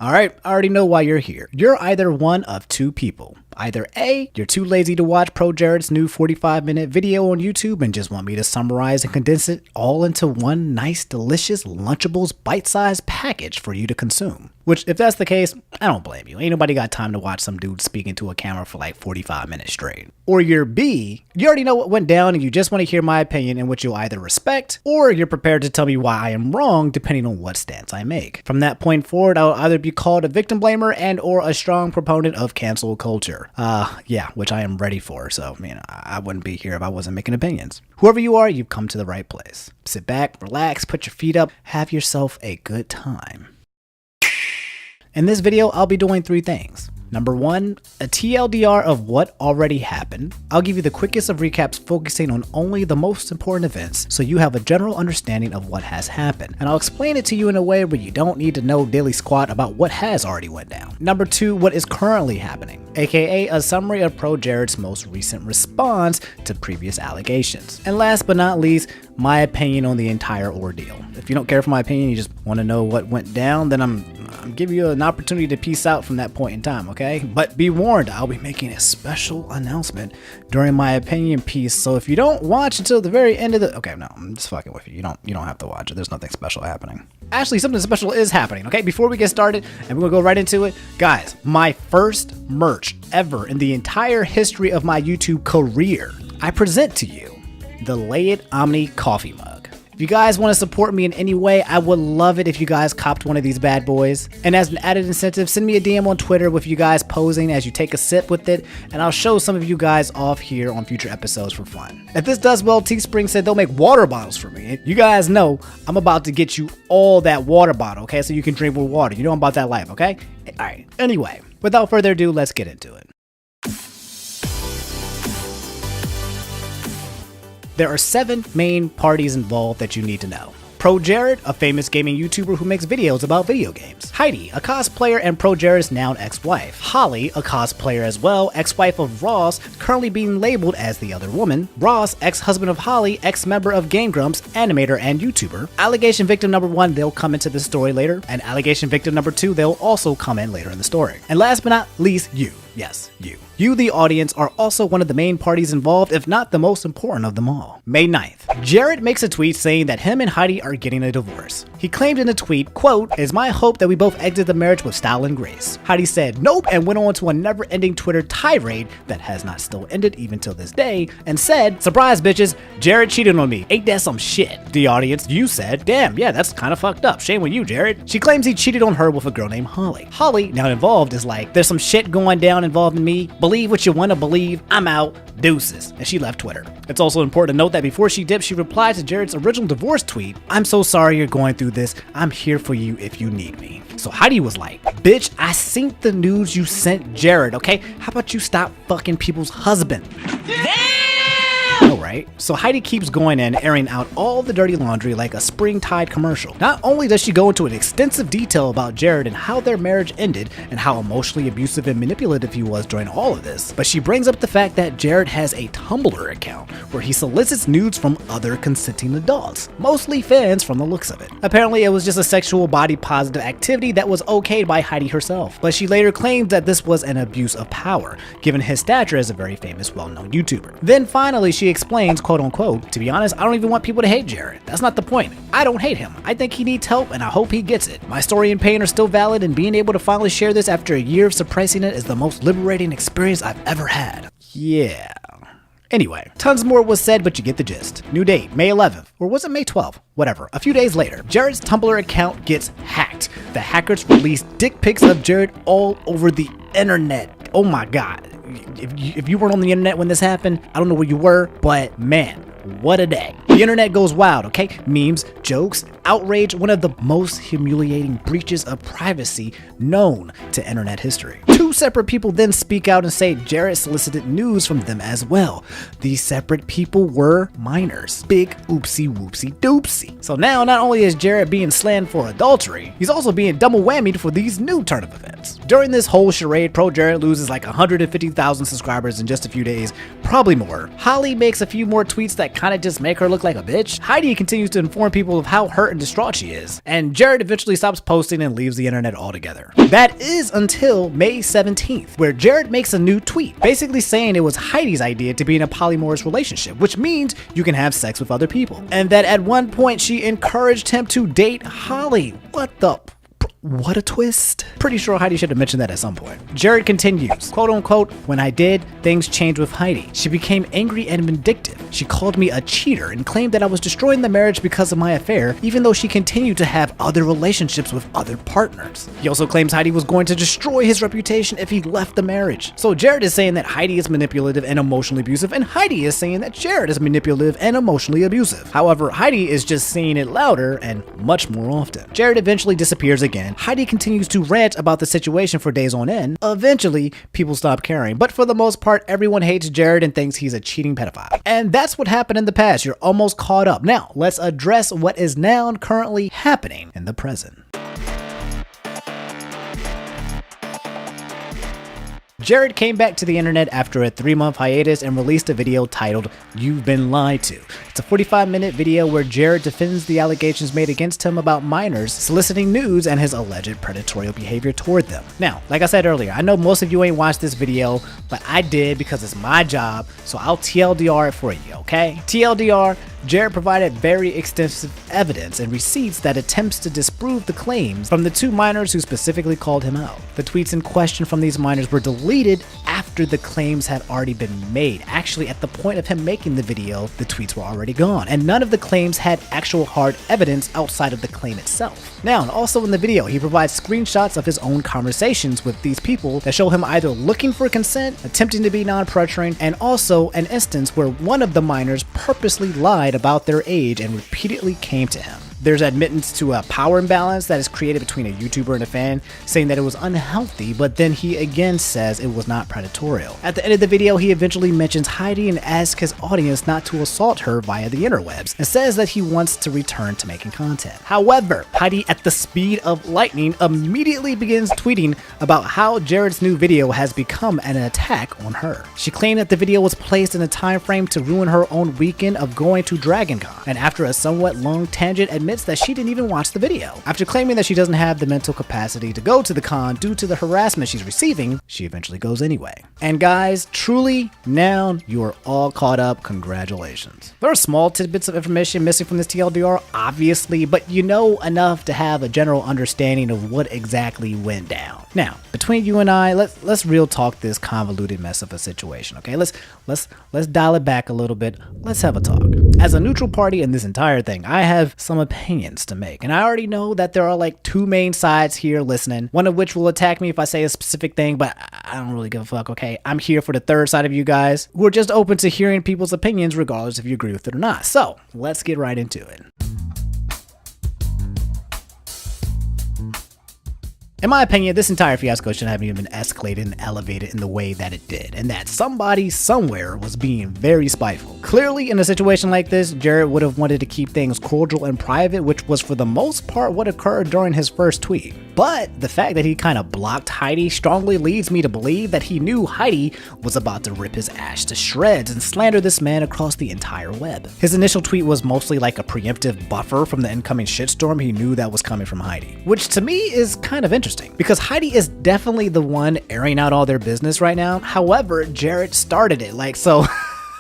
Alright, I already know why you're here. You're either one of two people. Either A, you're too lazy to watch ProJared's new 45-minute video on YouTube and just want me to summarize and condense it all into one nice, delicious, Lunchables bite-sized package for you to consume. Which, if that's the case, I don't blame you. Ain't nobody got time to watch some dude speak into a camera for like 45 minutes straight. Or you're B, you already know what went down and you just want to hear my opinion in which you'll either respect or you're prepared to tell me why I am wrong depending on what stance I make. From that point forward, I'll either be called a victim blamer and or a strong proponent of cancel culture. Yeah, which I am ready for, so, I wouldn't be here if I wasn't making opinions. Whoever you are, you've come to the right place. Sit back, relax, put your feet up, have yourself a good time. In this video, I'll be doing three things. Number one, a TLDR of what already happened. I'll give you the quickest of recaps focusing on only the most important events so you have a general understanding of what has happened. And I'll explain it to you in a way where you don't need to know daily squat about what has already went down. Number two, what is currently happening, aka a summary of ProJared's most recent response to previous allegations. And last but not least, my opinion on the entire ordeal. If you don't care for my opinion, you just want to know what went down, then I'm giving you an opportunity to peace out from that point in time, okay? But be warned, I'll be making a special announcement during my opinion piece, so if you don't watch until the very end of the... Okay, no, I'm just fucking with you. You don't have to watch it. There's nothing special happening. Actually, something special is happening, okay? Before we get started, and we're gonna go right into it, guys, my first merch ever in the entire history of my YouTube career, I present to you the Lay It Omni coffee mug. If you guys want to support me in any way, I would love it if you guys copped one of these bad boys. And as an added incentive, send me a DM on Twitter with you guys posing as you take a sip with it, and I'll show some of you guys off here on future episodes for fun. If this does well, Teespring said they'll make water bottles for me. You guys know I'm about to get you all that water bottle, okay? So you can drink with water. You know I'm about that life, okay? Alright, anyway, without further ado, let's get into it. There are 7 main parties involved that you need to know. ProJared, a famous gaming YouTuber who makes videos about video games. Heidi, a cosplayer and ProJared's now ex-wife. Holly, a cosplayer as well, ex-wife of Ross, currently being labeled as the other woman. Ross, ex-husband of Holly, ex-member of Game Grumps, animator and YouTuber. Allegation victim number 1, they'll come into the story later. And allegation victim number 2, they'll also come in later in the story. And last but not least, you. Yes, you. You, the audience, are also one of the main parties involved, if not the most important of them all. May 9th, Jared makes a tweet saying that him and Heidi are getting a divorce. He claimed in the tweet, quote, "It's my hope that we both exit the marriage with style and grace." Heidi said nope and went on to a never-ending Twitter tirade that has not still ended even till this day, and said, "Surprise bitches, Jared cheated on me. Ain't that some shit?" The audience, you said, "Damn, yeah, that's kind of fucked up. Shame on you, Jared." She claims he cheated on her with a girl named Holly. Holly, now involved, is like, "There's some shit going down involving me. Believe what you want to believe. I'm out. Deuces." And she left Twitter. It's also important to note that before she dipped, she replied to Jared's original divorce tweet, "I'm so sorry you're going through this. I'm here for you if you need me." So Heidi was like, "Bitch, I seen the news you sent Jared, okay? How about you stop fucking people's husband?" All right. So Heidi keeps going in, airing out all the dirty laundry like a spring-tide commercial. Not only does she go into an extensive detail about Jared and how their marriage ended and how emotionally abusive and manipulative he was during all of this, but she brings up the fact that Jared has a Tumblr account where he solicits nudes from other consenting adults, mostly fans from the looks of it. Apparently, it was just a sexual body-positive activity that was okayed by Heidi herself, but she later claimed that this was an abuse of power, given his stature as a very famous, well-known YouTuber. Then finally, she explains, quote unquote, "To be honest, I don't even want people to hate Jared. That's not the point. I don't hate him. I think he needs help and I hope he gets it. My story and pain are still valid, and being able to finally share this after a year of suppressing it is the most liberating experience I've ever had." Yeah. Anyway, tons more was said, but you get the gist. New date, May 11th, or was it May 12th? Whatever. A few days later, Jared's Tumblr account gets hacked. The hackers released dick pics of Jared all over the internet. Oh my god. If you weren't on the internet when this happened, I don't know where you were, but man, what a day. The internet goes wild, okay? Memes, jokes, outrage, one of the most humiliating breaches of privacy known to internet history. 2 separate people then speak out and say Jared solicited news from them as well. These separate people were minors. Big oopsie whoopsie doopsie. So now not only is Jared being slammed for adultery, he's also being double whammied for these new turn of events. During this whole charade, ProJared loses like 150,000 subscribers in just a few days, probably more. Holly makes a few more tweets that that kind of just make her look like a bitch? Heidi continues to inform people of how hurt and distraught she is, and Jared eventually stops posting and leaves the internet altogether. That is until May 17th, where Jared makes a new tweet, basically saying it was Heidi's idea to be in a polyamorous relationship, which means you can have sex with other people, and that at one point she encouraged him to date Holly. What a twist. Pretty sure Heidi should have mentioned that at some point. Jared continues, quote unquote, "When I did, things changed with Heidi. She became angry and vindictive. She called me a cheater and claimed that I was destroying the marriage because of my affair, even though she continued to have other relationships with other partners. He also claims Heidi was going to destroy his reputation if he left the marriage." So Jared is saying that Heidi is manipulative and emotionally abusive, and Heidi is saying that Jared is manipulative and emotionally abusive. However, Heidi is just saying it louder and much more often. Jared eventually disappears again. Heidi continues to rant about the situation for days on end. Eventually, people stop caring, but for the most part, everyone hates Jared and thinks he's a cheating pedophile. And that's what happened in the past. You're almost caught up. Now, let's address what is now currently happening in the present. Jared came back to the internet after a 3-month hiatus and released a video titled "You've Been Lied To." It's a 45-minute video where Jared defends the allegations made against him about minors soliciting nudes and his alleged predatory behavior toward them. Now, like I said earlier, I know most of you ain't watched this video, but I did because it's my job, so I'll TLDR it for you, okay? TLDR, Jared provided very extensive evidence and receipts that attempts to disprove the claims from the 2 minors who specifically called him out. The tweets in question from these minors were deleted after the claims had already been made. Actually, at the point of him making the video, the tweets were already gone, and none of the claims had actual hard evidence outside of the claim itself. Now, and also in the video, he provides screenshots of his own conversations with these people that show him either looking for consent, attempting to be non-pressuring, and also an instance where one of the minors purposely lied about their age and repeatedly came to him. There's admittance to a power imbalance that is created between a YouTuber and a fan, saying that it was unhealthy, but then he again says it was not predatorial. At the end of the video, he eventually mentions Heidi and asks his audience not to assault her via the interwebs, and says that he wants to return to making content. However, Heidi, at the speed of lightning, immediately begins tweeting about how Jared's new video has become an attack on her. She claimed that the video was placed in a time frame to ruin her own weekend of going to DragonCon, and after a somewhat long tangent, admits that she didn't even watch the video. After claiming that she doesn't have the mental capacity to go to the con due to the harassment she's receiving, she eventually goes anyway. And guys, truly, now you are all caught up. Congratulations. There are small tidbits of information missing from this TLDR, obviously, but you know enough to have a general understanding of what exactly went down. Now, between you and I, let's real talk this convoluted mess of a situation, okay? Let's dial it back a little bit. Let's have a talk. As a neutral party in this entire thing, I have some opinions to make, and I already know that there are like 2 main sides here listening, one of which will attack me if I say a specific thing, but I don't really give a fuck, okay? I'm here for the third side of you guys who are just open to hearing people's opinions regardless if you agree with it or not. So let's get right into it. In my opinion, this entire fiasco shouldn't have even been escalated and elevated in the way that it did, and that somebody somewhere was being very spiteful. Clearly, in a situation like this, Jared would have wanted to keep things cordial and private, which was for the most part what occurred during his first tweet. But the fact that he kind of blocked Heidi strongly leads me to believe that he knew Heidi was about to rip his ass to shreds and slander this man across the entire web. His initial tweet was mostly like a preemptive buffer from the incoming shitstorm he knew that was coming from Heidi, which to me is kind of interesting, because Heidi is definitely the one airing out all their business right now. However, Jared started it, so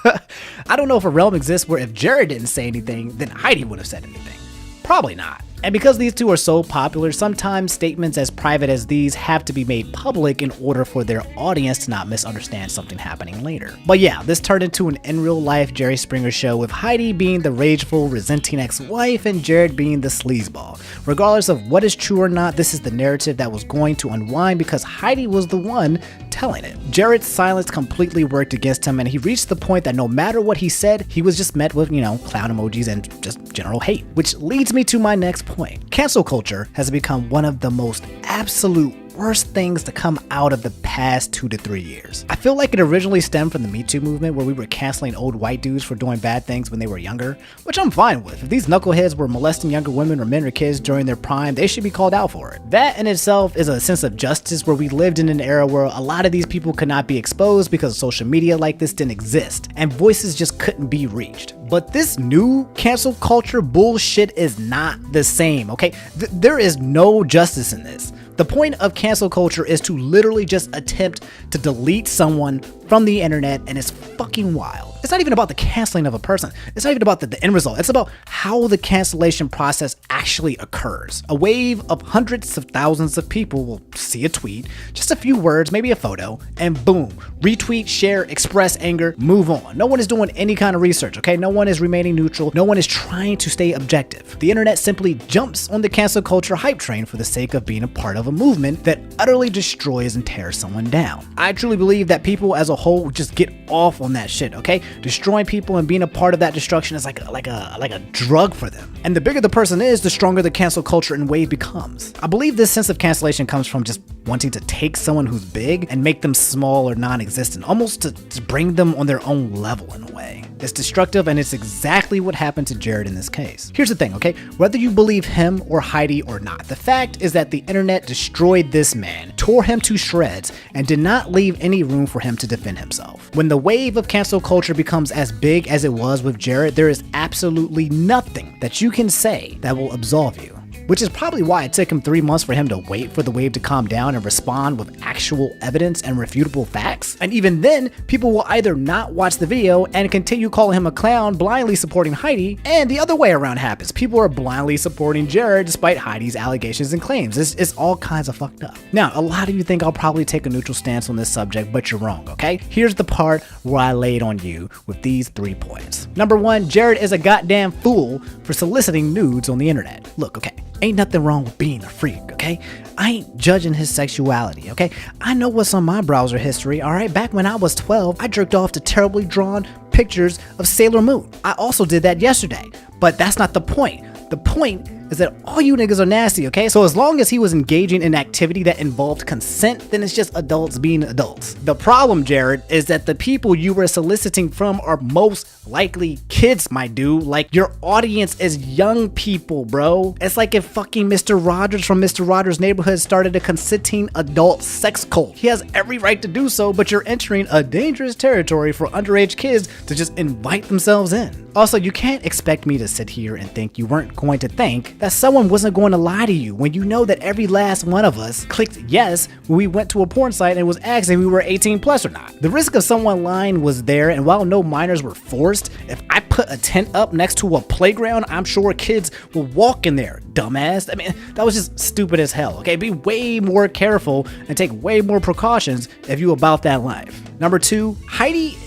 I don't know if a realm exists where if Jared didn't say anything, then Heidi would have said anything. Probably not. And because these two are so popular, sometimes statements as private as these have to be made public in order for their audience to not misunderstand something happening later. But yeah, this turned into an in real life Jerry Springer show, with Heidi being the rageful, resenting ex-wife and Jared being the sleazeball. Regardless of what is true or not, this is the narrative that was going to unwind because Heidi was the one telling it. Jared's silence completely worked against him, and he reached the point that no matter what he said, he was just met with, clown emojis and just general hate. Which leads me to my next point. Cancel culture has become one of the most absolute worst things to come out of the past 2 to 3 years. I feel like it originally stemmed from the Me Too movement, where we were canceling old white dudes for doing bad things when they were younger, which I'm fine with. If these knuckleheads were molesting younger women or men or kids during their prime, they should be called out for it. That in itself is a sense of justice, where we lived in an era where a lot of these people could not be exposed because social media like this didn't exist, and voices just couldn't be reached. But this new cancel culture bullshit is not the same, okay? There is no justice in this. The point of cancel culture is to literally just attempt to delete someone from the internet, and it's fucking wild. It's not even about the canceling of a person. It's not even about the end result. It's about how the cancellation process actually occurs. A wave of hundreds of thousands of people will see a tweet, just a few words, maybe a photo, and boom, retweet, share, express anger, move on. No one is doing any kind of research, okay? No one is remaining neutral. No one is trying to stay objective. The internet simply jumps on the cancel culture hype train for the sake of being a part of a movement that utterly destroys and tears someone down. I truly believe that people as a whole just get off on that shit, okay? Destroying people and being a part of that destruction is like a drug for them. And the bigger the person is, the stronger the cancel culture and wave becomes. I believe this sense of cancellation comes from just wanting to take someone who's big and make them small or non-existent, almost to bring them on their own level in a way. It's destructive, and it's exactly what happened to Jared in this case. Here's the thing, okay? Whether you believe him or Heidi or not, the fact is that the internet destroyed this man, tore him to shreds, and did not leave any room for him to defend himself. When the wave of cancel culture becomes as big as it was with Jared, there is absolutely nothing that you can say that will absolve you. Which is probably why it took him 3 months for him to wait for the wave to calm down and respond with actual evidence and refutable facts. And even then, people will either not watch the video and continue calling him a clown, blindly supporting Heidi, and the other way around happens. People are blindly supporting Jared despite Heidi's allegations and claims. It's all kinds of fucked up. Now, a lot of you think I'll probably take a neutral stance on this subject, but you're wrong, okay? Here's the part where I laid on you with these 3 points. Number 1, Jared is a goddamn fool for soliciting nudes on the internet. Look, okay, ain't nothing wrong with being a freak, okay? I ain't judging his sexuality, okay? I know what's on my browser history, alright? Back when I was 12, I jerked off to terribly drawn pictures of Sailor Moon. I also did that yesterday, but that's not the point. The point is that all you niggas are nasty, okay? So as long as he was engaging in activity that involved consent, then it's just adults being adults. The problem, Jared, is that the people you were soliciting from are most likely kids, my dude. Like, your audience is young people, bro. It's like if fucking Mr. Rogers from Mr. Rogers' Neighborhood started a consenting adult sex cult. He has every right to do so, but you're entering a dangerous territory for underage kids to just invite themselves in. Also, you can't expect me to sit here and think you weren't going to think that someone wasn't going to lie to you when you know that every last one of us clicked yes when we went to a porn site and was asked if we were 18 plus or not. The risk of someone lying was there, and while no minors were forced, if I put a tent up next to a playground, I'm sure kids will walk in there, dumbass. I mean, that was just stupid as hell, okay? Be way more careful and take way more precautions if you about that life. Number 2, Heidi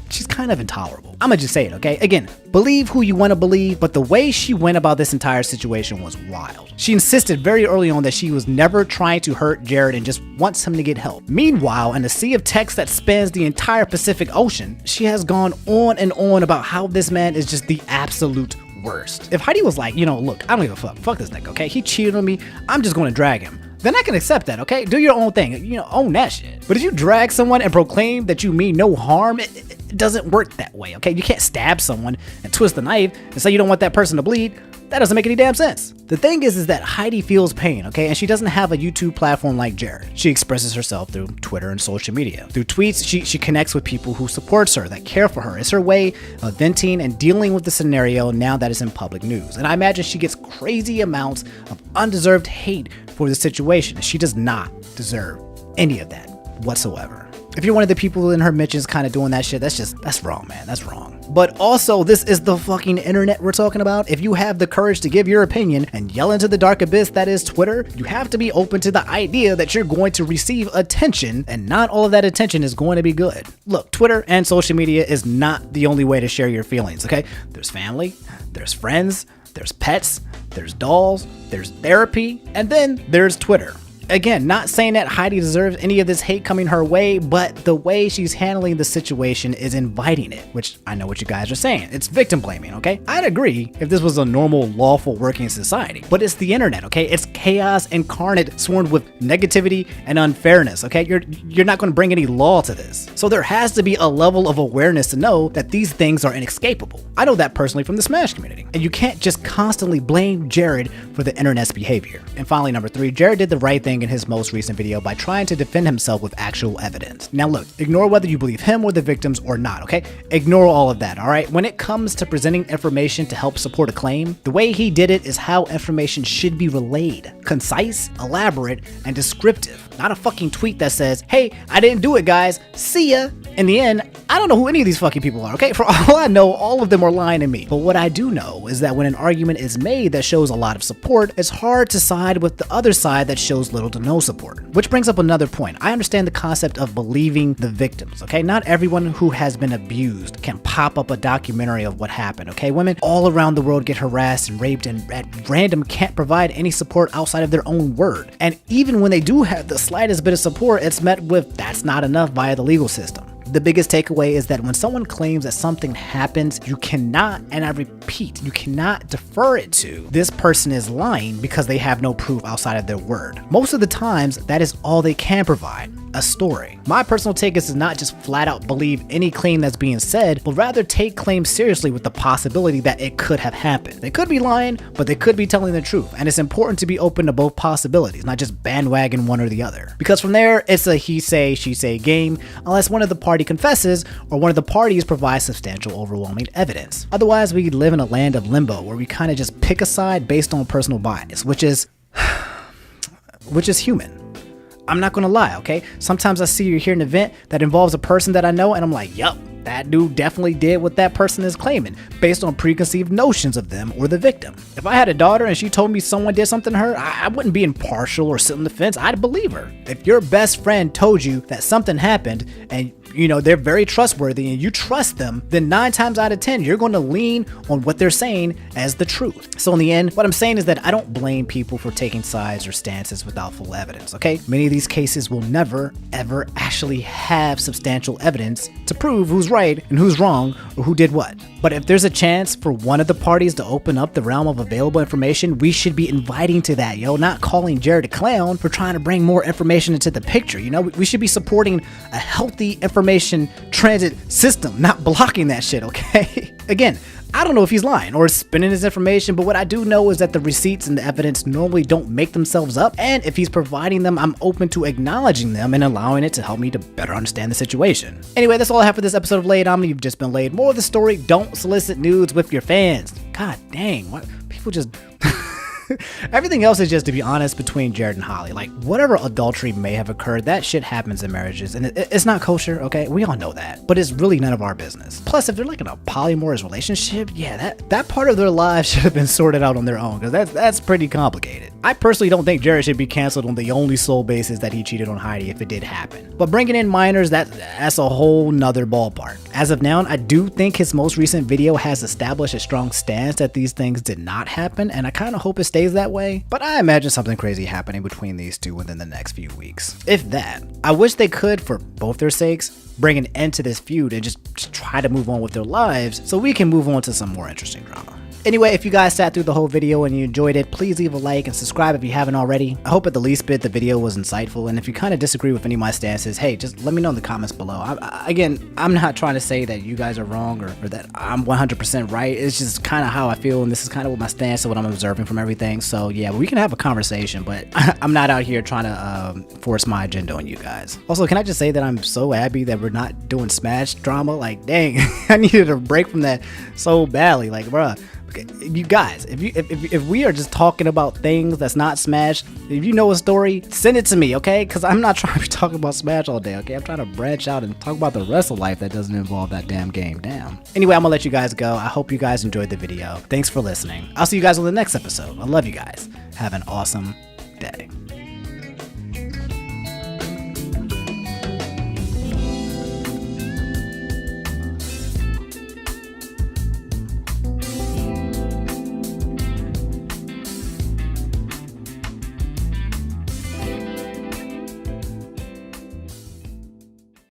she's kind of intolerable. I'ma just say it, okay? Again, believe who you want to believe, but the way she went about this entire situation was wild. She insisted very early on that she was never trying to hurt Jared and just wants him to get help. Meanwhile, in a sea of text that spans the entire Pacific Ocean, she has gone on and on about how this man is just the absolute worst. If Heidi was like, look, I don't give a fuck this nigga, okay? He cheated on me, I'm just gonna drag him. Then I can accept that, okay? Do your own thing, own that shit. But if you drag someone and proclaim that you mean no harm, it doesn't work that way, okay? You can't stab someone and twist the knife and say you don't want that person to bleed. That doesn't make any damn sense. The thing is that Heidi feels pain, okay? And she doesn't have a YouTube platform like Jared. She expresses herself through Twitter and social media. Through tweets, she connects with people who supports her, that care for her. It's her way of venting and dealing with the scenario now that it's in public news. And I imagine she gets crazy amounts of undeserved hate for the situation. She does not deserve any of that whatsoever. If you're one of the people in her mentions kind of doing that shit, that's wrong, man. That's wrong. But also, this is the fucking internet we're talking about. If you have the courage to give your opinion and yell into the dark abyss that is Twitter, you have to be open to the idea that you're going to receive attention, and not all of that attention is going to be good. Look, Twitter and social media is not the only way to share your feelings, okay? There's family, there's friends, there's pets, there's dolls, there's therapy, and then there's Twitter. Again, not saying that Heidi deserves any of this hate coming her way, but the way she's handling the situation is inviting it, which I know what you guys are saying. It's victim blaming, okay? I'd agree if this was a normal, lawful working society, but it's the internet, okay? It's chaos incarnate, swarmed with negativity and unfairness, okay? You're not going to bring any law to this. So there has to be a level of awareness to know that these things are inescapable. I know that personally from the Smash community. And you can't just constantly blame Jared for the internet's behavior. And finally, number 3, Jared did the right thing in his most recent video by trying to defend himself with actual evidence. Now look, ignore whether you believe him or the victims or not, okay? Ignore all of that, all right? When it comes to presenting information to help support a claim, the way he did it is how information should be relayed. Concise, elaborate, and descriptive. Not a fucking tweet that says, hey, I didn't do it, guys. See ya. In the end, I don't know who any of these fucking people are, okay? For all I know, all of them are lying to me. But what I do know is that when an argument is made that shows a lot of support, it's hard to side with the other side that shows little to no support. Which brings up another point. I understand the concept of believing the victims, okay? Not everyone who has been abused can pop up a documentary of what happened, okay? Women all around the world get harassed and raped and at random can't provide any support outside of their own word. And even when they do have the slightest bit of support, it's met with that's not enough via the legal system. The biggest takeaway is that when someone claims that something happens, you cannot, and I repeat, you cannot defer it to this person is lying because they have no proof outside of their word. Most of the times, that is all they can provide. A story. My personal take is to not just flat out believe any claim that's being said, but rather take claims seriously with the possibility that it could have happened. They could be lying, but they could be telling the truth, and it's important to be open to both possibilities, not just bandwagon one or the other. Because from there, it's a he say, she say game, unless one of the party confesses or one of the parties provides substantial overwhelming evidence. Otherwise, we live in a land of limbo where we kind of just pick a side based on personal bias, which is human. I'm not gonna lie, okay? Sometimes I see you hear an event that involves a person that I know and I'm like, yup, that dude definitely did what that person is claiming based on preconceived notions of them or the victim. If I had a daughter and she told me someone did something to her, I wouldn't be impartial or sit on the fence. I'd believe her. If your best friend told you that something happened and you know, they're very trustworthy and you trust them, then 9 times out of 10, you're going to lean on what they're saying as the truth. So in the end, what I'm saying is that I don't blame people for taking sides or stances without full evidence, okay? Many of these cases will never, ever actually have substantial evidence to prove who's right and who's wrong or who did what. But if there's a chance for one of the parties to open up the realm of available information, we should be inviting to that, yo, not calling Jared a clown for trying to bring more information into the picture. You know, we should be supporting a healthy information transit system, not blocking that shit, okay? Again, I don't know if he's lying or spinning his information, but what I do know is that the receipts and the evidence normally don't make themselves up, and if he's providing them, I'm open to acknowledging them and allowing it to help me to better understand the situation. Anyway, that's all I have for this episode of Laid Omni. You've just been laid. More of the story, don't solicit nudes with your fans. God dang, what people just... Everything else is just, to be honest, between Jared and Holly. Like, whatever adultery may have occurred, that shit happens in marriages, and it's not kosher, okay? We all know that, but it's really none of our business. Plus, if they're like in a polyamorous relationship, yeah, that part of their lives should have been sorted out on their own, because that's pretty complicated. I personally don't think Jared should be canceled on the only sole basis that he cheated on Heidi if it did happen. But bringing in minors, that's a whole nother ballpark. As of now, I do think his most recent video has established a strong stance that these things did not happen, and I kind of hope it stays that way, but I imagine something crazy happening between these two within the next few weeks. If that. I wish they could, for both their sakes, bring an end to this feud and just try to move on with their lives so we can move on to some more interesting drama. Anyway, if you guys sat through the whole video and you enjoyed it, please leave a like and subscribe if you haven't already. I hope at the least bit the video was insightful, and if you kind of disagree with any of my stances, hey, just let me know in the comments below. Again, I'm not trying to say that you guys are wrong or that I'm 100% right. It's just kind of how I feel, and this is kind of what my stance and what I'm observing from everything. So yeah, we can have a conversation, but I'm not out here trying to force my agenda on you guys. Also, can I just say that I'm so happy that we're not doing Smash drama? Like, dang, I needed a break from that so badly. Like, bruh. You guys, if we are just talking about things that's not Smash, if you know a story, send it to me, okay? Because I'm not trying to be talking about Smash all day, okay? I'm trying to branch out and talk about the rest of life that doesn't involve that damn game. Damn. Anyway, I'm gonna let you guys go. I hope you guys enjoyed the video. Thanks for listening. I'll see you guys on the next episode. I love you guys. Have an awesome day.